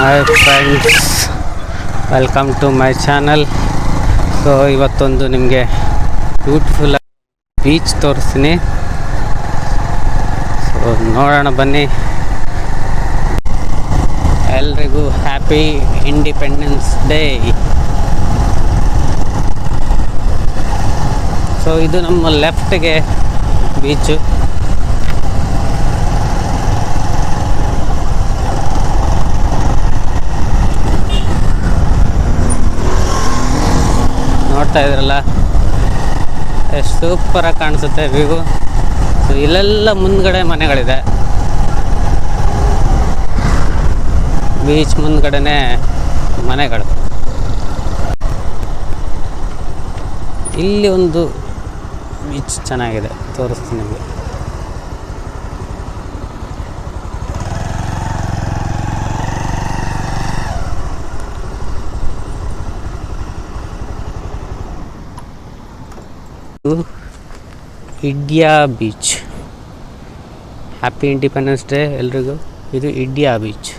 Hi friends, welcome to my channel. So ಇವತ್ತೊಂದು ನಿಮಗೆ beautiful beach ತೋರಿಸ್ತೀನಿ. ಸೊ ನೋಡೋಣ ಬನ್ನಿ. ಎಲ್ರಿಗೂ ಹ್ಯಾಪಿ ಇಂಡಿಪೆಂಡೆನ್ಸ್ ಡೇ. ಸೊ ಇದು ನಮ್ಮ ಲೆಫ್ಟ್ಗೆ ಬೀಚು. ನೋಡ್ತಾ ಇದ್ರಲ್ಲ ಎಷ್ಟು ಸೂಪರಾಗಿ ಕಾಣಿಸುತ್ತೆ ವ್ಯೂ. ಸೊ ಇಲ್ಲೆಲ್ಲ ಮುಂದ್ಗಡೆ ಮನೆಗಳಿದೆ, ಬೀಚ್ ಮುಂದ್ಗಡೆನೇ ಮನೆಗಳು. ಇಲ್ಲಿ ಒಂದು ಬೀಚ್ ಚೆನ್ನಾಗಿದೆ, ತೋರಿಸ್ತೀನಿ ನಿಮಗೆ. Idya beach. Happy independence day ಎಲ್ರಿಗೂ. ಇದು ಇಡ್ಯಾ ಬೀಚ್.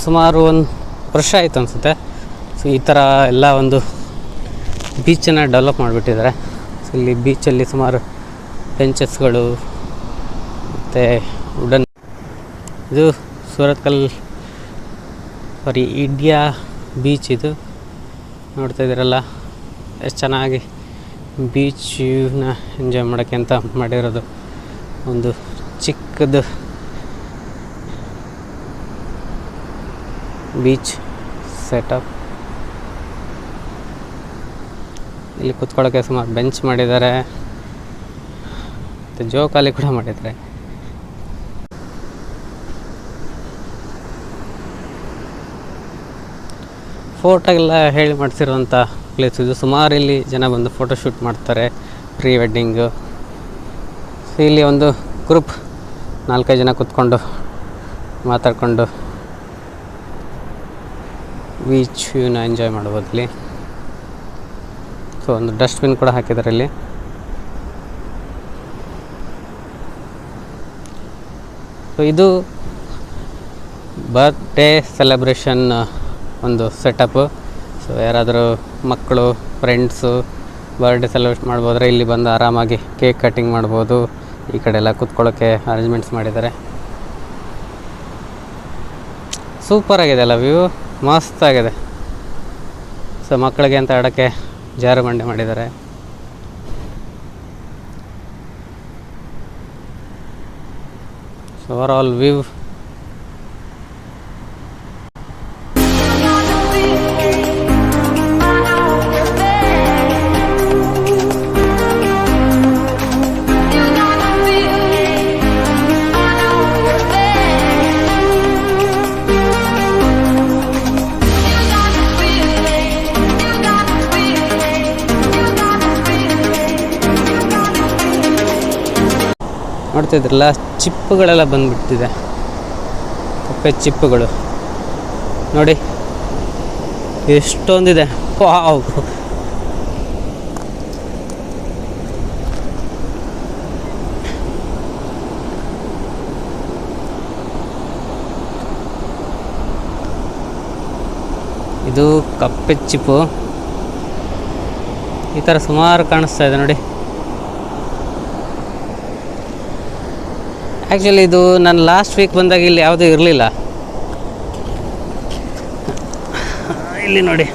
ಸುಮಾರು ಒಂದು ವರ್ಷ ಆಯಿತು ಅನಿಸುತ್ತೆ. ಸೊ ಈ ಥರ ಎಲ್ಲ ಒಂದು ಬೀಚನ್ನು ಡೆವಲಪ್ ಮಾಡಿಬಿಟ್ಟಿದ್ದಾರೆ. ಸೊ ಇಲ್ಲಿ ಬೀಚಲ್ಲಿ ಸುಮಾರು ಬೆಂಚಸ್ಗಳು ಮತ್ತು ವುಡನ್. ಇದು ಸೂರತ್ಕಲ್ ಇಡ್ಯಾ ಬೀಚ್. ಇದು ನೋಡ್ತಾ ಇದ್ದೀರಲ್ಲ ಎಷ್ಟು ಚೆನ್ನಾಗಿ ಬೀಚ್ ವ್ಯೂನ ಎಂಜಾಯ್ ಮಾಡೋಕ್ಕೆ ಅಂತ ಮಾಡಿರೋದು. ಒಂದು ಚಿಕ್ಕದು ಬೀಚ್ ಸೆಟಪ್. ಇಲ್ಲಿ ಕೂತ್ಕೊಳ್ಳೋಕ್ಕೆ ಸುಮಾರು ಬೆಂಚ್ ಮಾಡಿದ್ದಾರೆ ಮತ್ತು ಜೋಕಾಲಿ ಕೂಡ ಮಾಡಿದ್ದಾರೆ. ಫೋಟೋಗೆಲ್ಲ ಹೇಳಿ ಮಾಡಿಸಿರುವಂಥ ಪ್ಲೇಸ್ ಇದು. ಸುಮಾರು ಇಲ್ಲಿ ಜನ ಬಂದು ಫೋಟೋಶೂಟ್ ಮಾಡ್ತಾರೆ, ಪ್ರೀ ವೆಡ್ಡಿಂಗು. ಸೊ ಇಲ್ಲಿ ಒಂದು ಗ್ರೂಪ್ 4-5 ಜನ ಕೂತ್ಕೊಂಡು ಮಾತಾಡಿಕೊಂಡು ಬೀಚ್ ವ್ಯೂನ ಎಂಜಾಯ್ ಮಾಡ್ಬೋದು ಇಲ್ಲಿ. ಸೊ ಒಂದು ಡಸ್ಟ್ಬಿನ್ ಕೂಡ ಹಾಕಿದ್ದಾರೆ ಇಲ್ಲಿ. ಸೊ ಇದು ಬರ್ತ್ಡೇ ಸೆಲೆಬ್ರೇಷನ್ ಒಂದು ಸೆಟಪ್ಪು. ಸೊ ಯಾರಾದರೂ ಮಕ್ಕಳು, ಫ್ರೆಂಡ್ಸು ಬರ್ಡೇ ಸೆಲೆಬ್ರೇಟ್ ಮಾಡ್ಬೋದ್ರೆ ಇಲ್ಲಿ ಬಂದು ಆರಾಮಾಗಿ ಕೇಕ್ ಕಟ್ಟಿಂಗ್ ಮಾಡ್ಬೋದು. ಈ ಕಡೆ ಎಲ್ಲ ಕೂತ್ಕೊಳ್ಳೋಕ್ಕೆ ಅರೇಂಜ್ಮೆಂಟ್ಸ್ ಮಾಡಿದ್ದಾರೆ. ಸೂಪರಾಗಿದೆ ಅಲ್ಲ ವ್ಯೂ, ಮಸ್ತಾಗಿದೆ. ಸೊ ಮಕ್ಕಳಿಗೆ ಅಂತ ಆಡೋಕ್ಕೆ ಜಾರು ಬಂಡೆ ಮಾಡಿದ್ದಾರೆ. ಸೊ ಓವರ್ ಆಲ್ ವ್ಯೂ ನೋಡ್ತಿದ್ರಲ್ಲ, ಚಿಪ್ಪುಗಳೆಲ್ಲ ಬಂದುಬಿಟ್ಟಿದೆ, ಕಪ್ಪೆ ಚಿಪ್ಪುಗಳು ನೋಡಿ ಎಷ್ಟೊಂದಿದೆ. ವಾವ್, ಇದು ಕಪ್ಪೆ ಚಿಪ್ಪು. ಈ ಥರ ಸುಮಾರು ಕಾಣಿಸ್ತಾ ಇದೆ ನೋಡಿ. ಆ್ಯಕ್ಚುಲಿ ಇದು ನಾನು ಲಾಸ್ಟ್ ವೀಕ್ ಬಂದಾಗ ಇಲ್ಲಿ ಯಾವುದೂ ಇರಲಿಲ್ಲ. ಇಲ್ಲಿ ನೋಡಿ,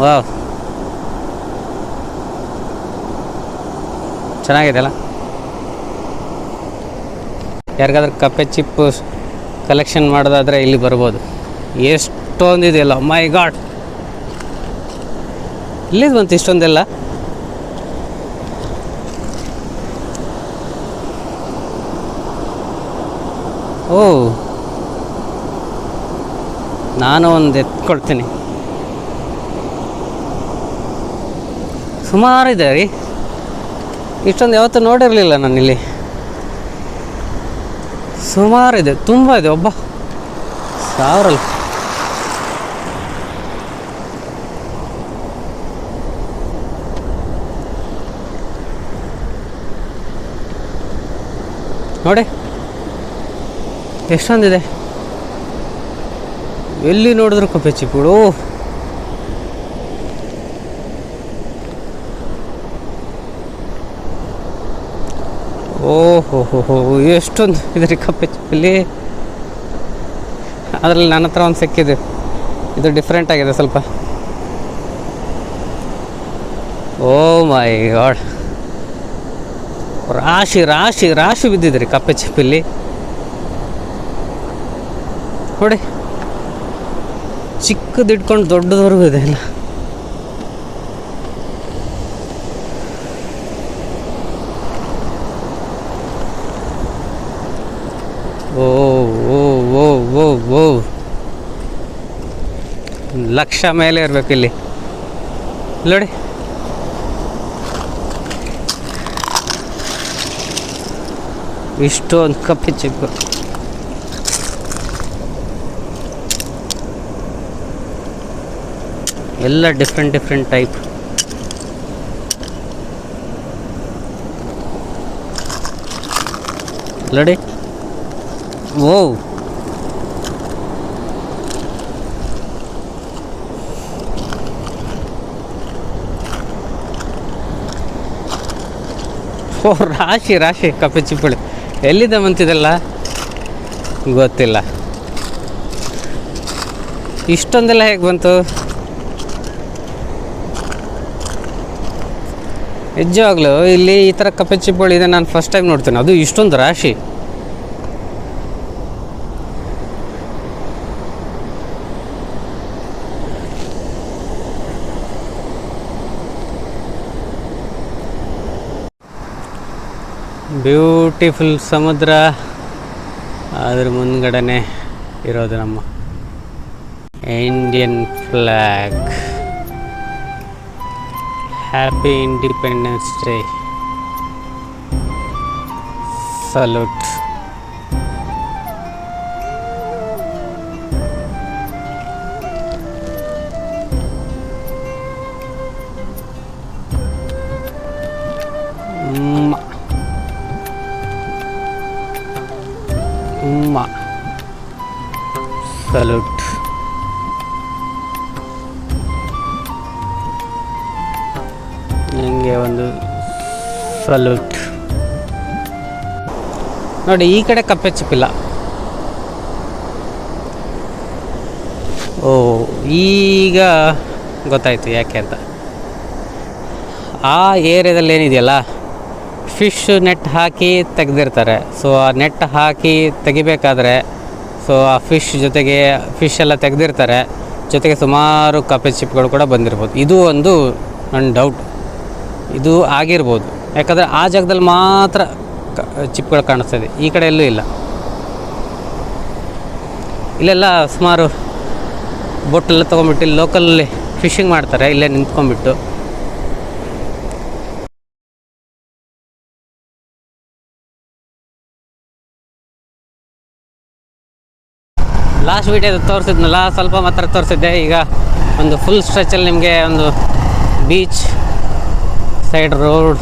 ವಾವ್, ಚೆನ್ನಾಗಿದೆ ಅಲ್ಲ. ಯಾರಿಗಾದ್ರೂ ಕಪ್ಪೆ ಚಿಪ್ಪು ಕಲೆಕ್ಷನ್ ಮಾಡೋದಾದರೆ ಇಲ್ಲಿ ಬರ್ಬೋದು. ಎಷ್ಟೊಂದಿದೆಯಲ್ಲ, ಮೈ ಗಾಡ್, ಇಲ್ಲಿದು ಬಂತು ಇಷ್ಟೊಂದೆಲ್ಲ. ಓ, ನಾನು ಒಂದು ಎತ್ಕೊಳ್ತೀನಿ. ಸುಮಾರಿದೆ ರೀ, ಇಷ್ಟೊಂದು ಯಾವತ್ತೂ ನೋಡಿರಲಿಲ್ಲ ನಾನಿಲ್ಲಿ. ಸುಮಾರಿದೆ, ತುಂಬ ಇದೆ. ಒಬ್ಬ 1000. ನೋಡಿ ಎಷ್ಟೊಂದಿದೆ, ಎಲ್ಲಿ ನೋಡಿದ್ರು ಕಪ್ಪೆ ಚಿಪ್ಪುಗಳು. ಓಹೋ ಹೋ ಹೋ, ಎಷ್ಟೊಂದು ಇದೆ ರೀ ಕಪ್ಪೆ ಚಿಪ್ಪಲ್ಲಿ. ಅದರಲ್ಲಿ ನನ್ನ ಹತ್ರ ಒಂದು ಸಿಕ್ಕಿದೆ, ಇದು ಡಿಫ್ರೆಂಟ್ ಆಗಿದೆ ಸ್ವಲ್ಪ. ಓ ಮೈ ಗಾಡ್, ರಾಶಿ ರಾಶಿ ರಾಶಿ ಬಿದ್ದಿದೆ ರೀ ಕಪ್ಪೆ ಚಿಪ್ಪಲ್ಲಿ ನೋಡಿ. ಚಿಕ್ಕದು ಇಟ್ಕೊಂಡು ದೊಡ್ಡದವರೆಗೂ ಇದೆ ಇಲ್ಲ. ಓ ಓ ಓ ಓ ಓ, ಲಕ್ಷ ಮೇಲೆ ಇರಬೇಕು ಇಲ್ಲಿ ನೋಡಿ. ಇಷ್ಟೊಂದು ಕಪ್ಪೆ ಚಿಪ್ಪು. ಎಲ್ಲ ಡಿಫ್ರೆಂಟ್ ಡಿಫ್ರೆಂಟ್ ಟೈಪ್. ನೋಡಿ ಓ, ಓ ರಾಶಿ ರಾಶಿ ಕಪ್ಪೆ ಚಿಪ್ಪುಗಳು. ಎಲ್ಲಿದೆ ಬಂತಿದೆಲ್ಲ ಗೊತ್ತಿಲ್ಲ. ಇಷ್ಟೊಂದೆಲ್ಲ ಹೇಗೆ ಬಂತು ನಿಜವಾಗ್ಲೂ? ಇಲ್ಲಿ ಈ ಥರ ಕಪ್ಪೆ ಚಿಪ್ಪುಗಳು ಇದೆ, ನಾನು ಫಸ್ಟ್ ಟೈಮ್ ನೋಡ್ತೇನೆ. ಅದು ಇಷ್ಟೊಂದು ರಾಶಿ. ಬ್ಯೂಟಿಫುಲ್ ಸಮುದ್ರ, ಅದ್ರ ಮುಂದ್ಗಡೆನೆ ಇರೋದು ನಮ್ಮ Indian flag. Happy independence day, salute. Salute. ನನಗೆ ಒಂದು ಸಲ್ಯೂಟ್. ನೋಡಿ ಈ ಕಡೆ ಕಪ್ಪೆ ಚಿಪ್ಪಿಲ್ಲ. ಓ ಈಗ ಗೊತ್ತಾಯ್ತು ಯಾಕೆ ಅಂತ. ಆ ಏರಿಯಾದಲ್ಲಿ ಏನಿದೆಯಲ್ಲ, ಫಿಶ್ ನೆಟ್ ಹಾಕಿ ತೆಗೆದಿರ್ತಾರೆ. ಸೊ ಆ ನೆಟ್ ಹಾಕಿ ತೆಗಿಬೇಕಾದ್ರೆ, ಸೊ ಆ ಫಿಶ್ ಎಲ್ಲ ತೆಗೆದಿರ್ತಾರೆ. ಜೊತೆಗೆ ಸುಮಾರು ಕಪ್ಪೆ ಚಿಪ್ಪುಗಳು ಕೂಡ ಬಂದಿರ್ಬೋದು. ಇದು ಒಂದು ನನ್ನ ಡೌಟ್, ಇದು ಆಗಿರ್ಬೋದು. ಯಾಕಂದರೆ ಆ ಜಾಗದಲ್ಲಿ ಮಾತ್ರ ಚಿಪ್ಪುಗಳು ಕಾಣಿಸ್ತದೆ, ಈ ಕಡೆ ಎಲ್ಲೂ ಇಲ್ಲ. ಇಲ್ಲೆಲ್ಲ ಸುಮಾರು ಬೋಟೆಲ್ಲ ತೊಗೊಂಡ್ಬಿಟ್ಟು ಇಲ್ಲಿ ಲೋಕಲಲ್ಲಿ ಫಿಶಿಂಗ್ ಮಾಡ್ತಾರೆ, ಇಲ್ಲೇ ನಿಂತ್ಕೊಂಡ್ಬಿಟ್ಟು. ಲಾಸ್ಟ್ ವೀಡಿಯೋದು ತೋರಿಸಿದ್ನಲ್ಲ, ಸ್ವಲ್ಪ ಮಾತ್ರ ತೋರಿಸಿದ್ದೆ. ಈಗ ಒಂದು ಫುಲ್ ಸ್ಟ್ರೆಚಲ್ಲಿ ನಿಮಗೆ ಒಂದು ಬೀಚ್ ಸೈಡ್ ರೋಡ್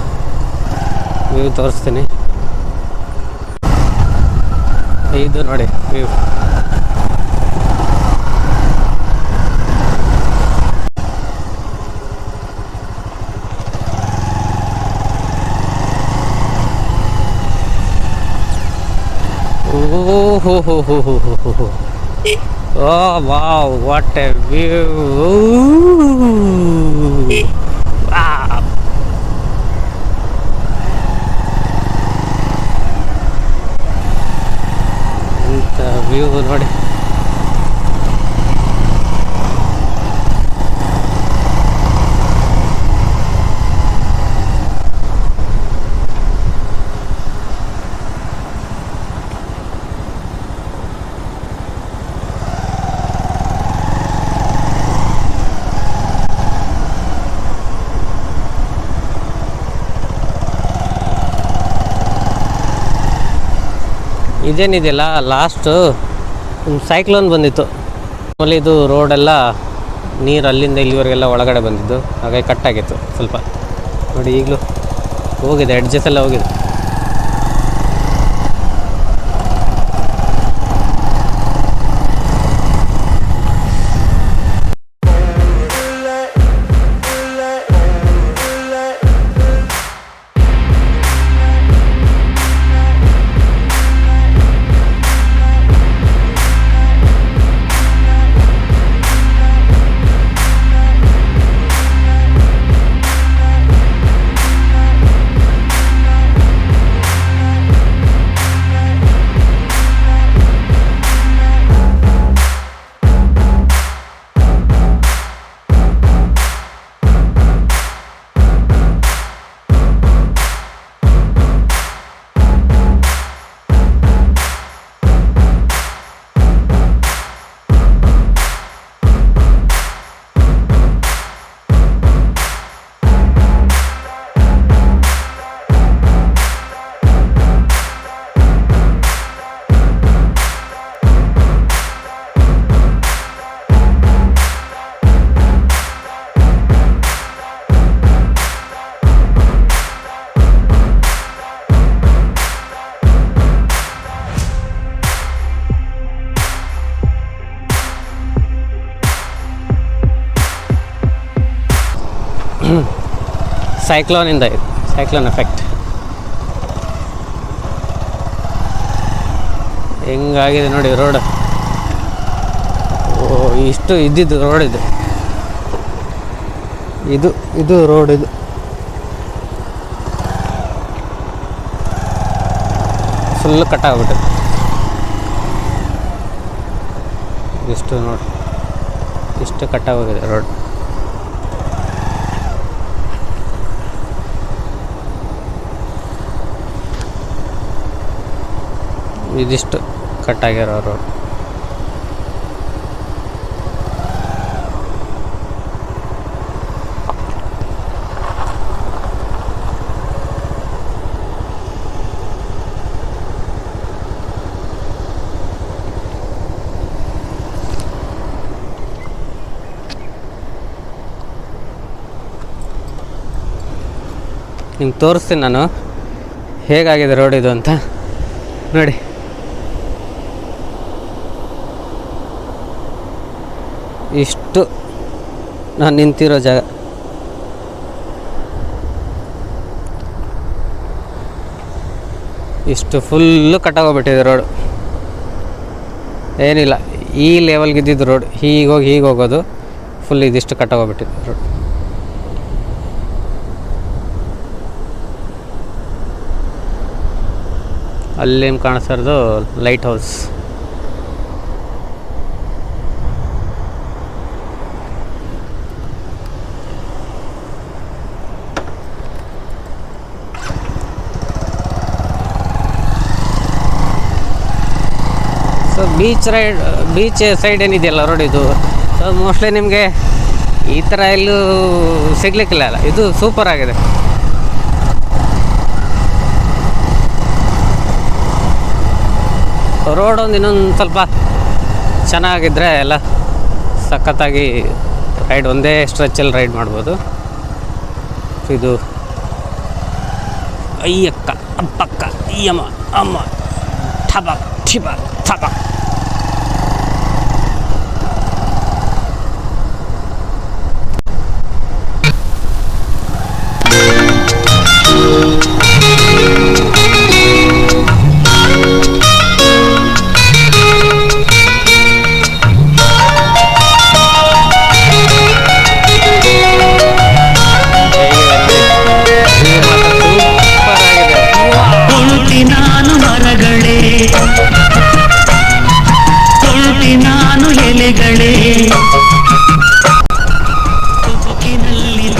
ವ್ಯೂ ತೋರಿಸ್ತೀನಿ. ಇದು ನೋಡಿ view. Oh, ho, ho, ho, ho, ho, ho. Oh, wow, what a view. Wow. ಇಂಥ ವ್ಯೂ ನೋಡಿ. ಇದೇನಿದೆಯಲ್ಲ, ಲಾಸ್ಟು ಸೈಕ್ಲೋನ್ ಬಂದಿತ್ತು. ಆಮೇಲೆ ಇದು ರೋಡೆಲ್ಲ ನೀರು ಅಲ್ಲಿಂದ ಇಲ್ಲಿವರೆಗೆಲ್ಲ ಒಳಗಡೆ ಬಂದಿದ್ದು, ಹಾಗಾಗಿ ಕಟ್ಟಾಗಿತ್ತು ಸ್ವಲ್ಪ. ನೋಡಿ ಈಗಲೂ ಹೋಗಿದೆ, ಎಡ್ಜಸ್ ಎಲ್ಲ ಹೋಗಿದೆ. ಸೈಕ್ಲೋನಿಂದ ಇದು, ಸೈಕ್ಲೋನ್ ಎಫೆಕ್ಟ್. ಹೆಂಗಾಗಿದೆ ನೋಡಿ ರೋಡ್. ಓ, ಇಷ್ಟು ಇದ್ದಿದ್ದು ರೋಡ್ ಇದು. ಇದು ರೋಡ್ ಇದು. ಫುಲ್ ಕಟ್ಟಾಗ್ಬಿಟ್ಟು ಇಷ್ಟು ನೋಡಿ, ಇಷ್ಟು ಕಟ್ಟಾಗೋಗಿದೆ ರೋಡ್. ಇದಿಷ್ಟು ಕಟ್ಟಾಗಿರೋ ರೋಡ್. ನಿಮ್ಗೆ ತೋರಿಸ್ತೀನಿ ನಾನು ಹೇಗಾಗಿದೆ ರೋಡ್ ಇದು ಅಂತ ನೋಡಿ. ಇಷ್ಟು ನಾನು ನಿಂತಿರೋ ಜಾಗ. ಇಷ್ಟು ಫುಲ್ಲು ಕಟ್ಟಾಗೋಗ್ಬಿಟ್ಟಿದೆ ರೋಡು. ಏನಿಲ್ಲ, ಈ ಲೆವೆಲ್ಗೆ ಇದ್ದಿದ್ದು ರೋಡ್, ಹೀಗೆ ಹೋಗೋದು ಫುಲ್ ಇದಿಷ್ಟು ಕಟ್ಟಾಗೋಗ್ಬಿಟ್ಟಿದೆ ರೋಡ್. ಅಲ್ಲೇನು ಕಾಣಿಸ್ತಾ ಇರೋದು light house. So beach side ಏನಿದೆಯಲ್ಲ ರೋಡ್ ಇದು, ಸೊ ಮೋಸ್ಟ್ಲಿ ನಿಮಗೆ ಈ ಥರ ಎಲ್ಲೂ ಸಿಗ್ಲಿಕ್ಕಿಲ್ಲ ಅಲ್ಲ. ಇದು ಸೂಪರ್ ಆಗಿದೆ. ರೋಡ್ ಒಂದು ಇನ್ನೊಂದು ಸ್ವಲ್ಪ ಚೆನ್ನಾಗಿದ್ದರೆ ಎಲ್ಲ ಸಖತ್ತಾಗಿ ರೈಡ್ ಒಂದೇ ಸ್ಟ್ರೆಚ್ಚಲ್ಲಿ ರೈಡ್ ಮಾಡ್ಬೋದು. ಇದು ಅಯ್ಯಕ್ಕ ಅಪ್ಪಕ್ಕ ಅಯ್ಯಮ್ಮ ಅಮ್ಮ ಠಬಕ್ ಠಿಬಕ್ ಥಬಕ್.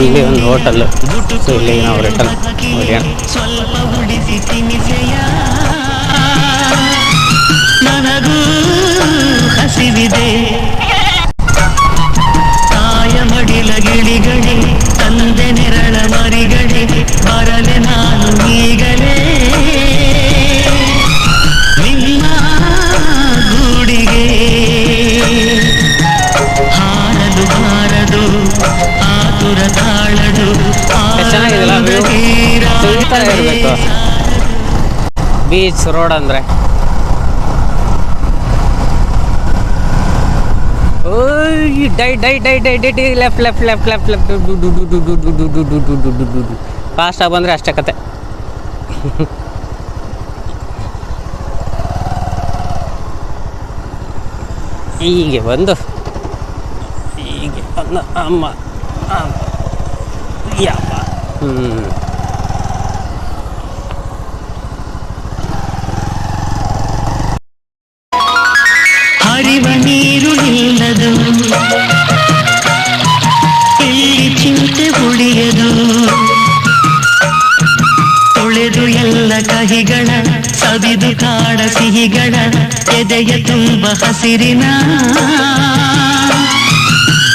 ಇಲ್ಲಿ ಒಂದು ಹೋಟೆಲ್, ಸೊ ಇಲ್ಲಿ ನಾವು ರಿಟರ್ನ್ ಹೊಡೆಯೋಣ. ನನಗೂ ಹಸಿವಿದೆ ತಾಯ ಮಡಿಲ ಗಿಳಿಗಳೇ, ತಂದೆ ನೆರಳ ಮರಿಗಳೇ, ಬರಲೆ ನಾನು ಈಗಲೇ ನಿಮ್ಮ ಗೂಡಿಗೆ. ಹಾರದು ಹಾರದು ಆತುರ ತಾಳದು. ಚೆನ್ನಾಗಿದೆಲ್ಲ ಇರಬೇಕು ಬೀಚ್ ರೋಡ್ ಅಂದರೆ. ಡೈ ಡೈ ಡೈ ಡೈ ಡೈ ಡೈ left left left left left ಫಾಸ್ಟಾಗಿ ಬಂದರೆ ಅಷ್ಟೇ ಕತೆ. ಹೀಗೆ ಬಂದು ಅಮ್ಮ ಯಪ್ಪ. ಹರಿವ ನೀರು ಇಲ್ಲದು, ಇಲ್ಲಿ ಚಿಂತೆ ಉಳಿಯದು. ತೊಳೆದು ಎಲ್ಲ ಕಹಿಗಳ ಸವಿದು ಕಾಡ ಸಿಹಿಗಳ ಎದೆಯ ತುಂಬ ಹಸಿರಿನ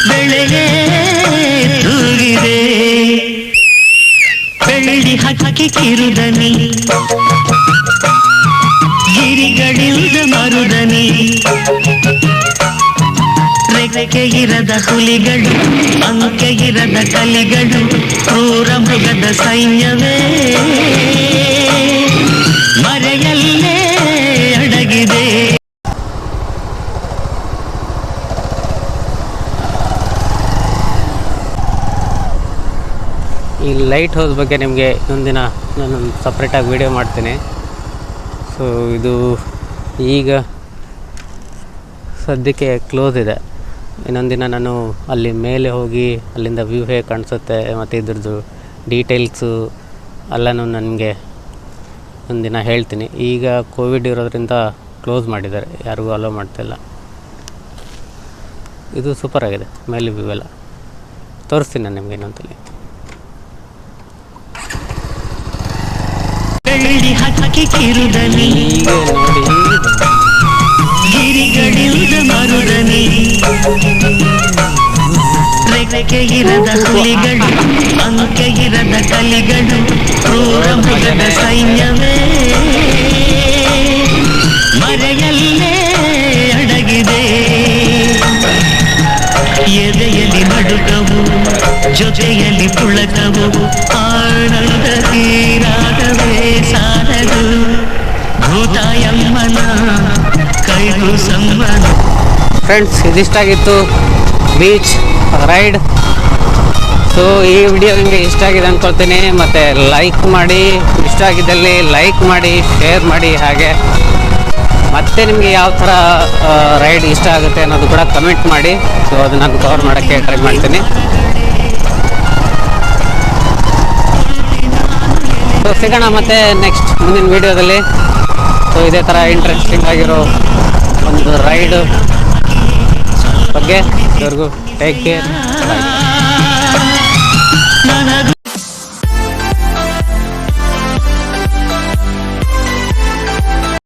ಬೆಳೆಗೆ ತೂಗಿದೆ. ಬೆಳ್ಳಿ ಹಕ್ಕಿ ಕಿರುದನಿ, ಗಿರಿಗಳಿಂದ ಮರುದನಿ. ರೆಕ್ಕೆ ಇರದ ಹುಲಿಗಳು, ಅಂಕೆ ಇರದ ಕಲಿಗಳು, ಕ್ರೂರ ಮೃಗದ ಸೈನ್ಯವೇ ಮರೆಯಲ್ಲೇ ಅಡಗಿದೆ. ಲೈಟ್ ಹೌಸ್ ಬಗ್ಗೆ ನಿಮಗೆ ಇನ್ನೊಂದಿನ ನಾನು ಸಪ್ರೇಟಾಗಿ ವಿಡಿಯೋ ಮಾಡ್ತೀನಿ. ಸೊ ಇದು ಈಗ ಸದ್ಯಕ್ಕೆ ಕ್ಲೋಸ್ ಇದೆ. ಇನ್ನೊಂದಿನ ನಾನು ಅಲ್ಲಿ ಮೇಲೆ ಹೋಗಿ ಅಲ್ಲಿಂದ ವ್ಯೂ ಹೇಗೆ ಕಾಣಿಸುತ್ತೆ ಮತ್ತು ಇದ್ರದ್ದು ಡೀಟೇಲ್ಸು ಎಲ್ಲನೂ ನನಗೆ ಒಂದಿನ ಹೇಳ್ತೀನಿ. ಈಗ ಕೋವಿಡ್ ಇರೋದ್ರಿಂದ ಕ್ಲೋಸ್ ಮಾಡಿದ್ದಾರೆ, ಯಾರಿಗೂ ಅಲೋ ಮಾಡ್ತಾಯಿಲ್ಲ. ಇದು ಸೂಪರ್ ಆಗಿದೆ, ಮೇಲೆ ವ್ಯೂ ಎಲ್ಲ ತೋರಿಸ್ತೀನಿ ನಾನು ನಿಮಗೆ ಇನ್ನೊಂದ್ಸಲಿ. ಈಗ ನೋಡಿ ರೆಕ್ಕೆ ಇರದ ಹುಲಿಗಳು, ಅಂಕೆ ಇರದ ಕಲಿಗಳು, ಕ್ರೂರ ಮೃಗದ ಸೈನ್ಯವೇ ಮರೆಯಲ್ಲೇ ಅಡಗಿದೆ. ಎದೆಯಲ್ಲಿ ನಡುಕವು, ಜೊತೆಯಲ್ಲಿ ಪುಳಕವು, ಆನಂದ ತೀರಾಗವೇ ಸಾಲದು. ಭೂತಾಯಮ್ಮನ ಕೈಗೂ ಸಮ್ಮನ. ಫ್ರೆಂಡ್ಸ್, ಇದಿಷ್ಟಾಗಿತ್ತು ಬೀಚ್ ರೈಡ್. ಸೊ ಈ ವಿಡಿಯೋ ನಿಮಗೆ ಇಷ್ಟ ಆಗಿದೆ ಅಂದ್ಕೊಳ್ತೀನಿ. ಮತ್ತು ಲೈಕ್ ಮಾಡಿ, ಇಷ್ಟ ಆಗಿದ್ದಲ್ಲಿ ಲೈಕ್ ಮಾಡಿ, ಶೇರ್ ಮಾಡಿ. ಹಾಗೆ ಮತ್ತೆ ನಿಮಗೆ ಯಾವ ಥರ ರೈಡ್ ಇಷ್ಟ ಆಗುತ್ತೆ ಅನ್ನೋದು ಕೂಡ ಕಮೆಂಟ್ ಮಾಡಿ. ಸೊ ಅದು ನಾನು ಕವರ್ ಮಾಡೋಕ್ಕೆ ಟ್ರೈ ಮಾಡ್ತೀನಿ. ಸೊ ಸಿಗೋಣ ಮತ್ತೆ ನೆಕ್ಸ್ಟ್ ಮುಂದಿನ ವೀಡಿಯೋದಲ್ಲಿ. ಸೊ ಇದೇ ಥರ ಇಂಟ್ರೆಸ್ಟಿಂಗ್ ಆಗಿರೋ ಒಂದು ರೈಡ್ ಬಗ್ಗೆ. ಇದುವರೆಗೂ ಟೇಕ್ ಕೇರ್, ಬಾಯ್.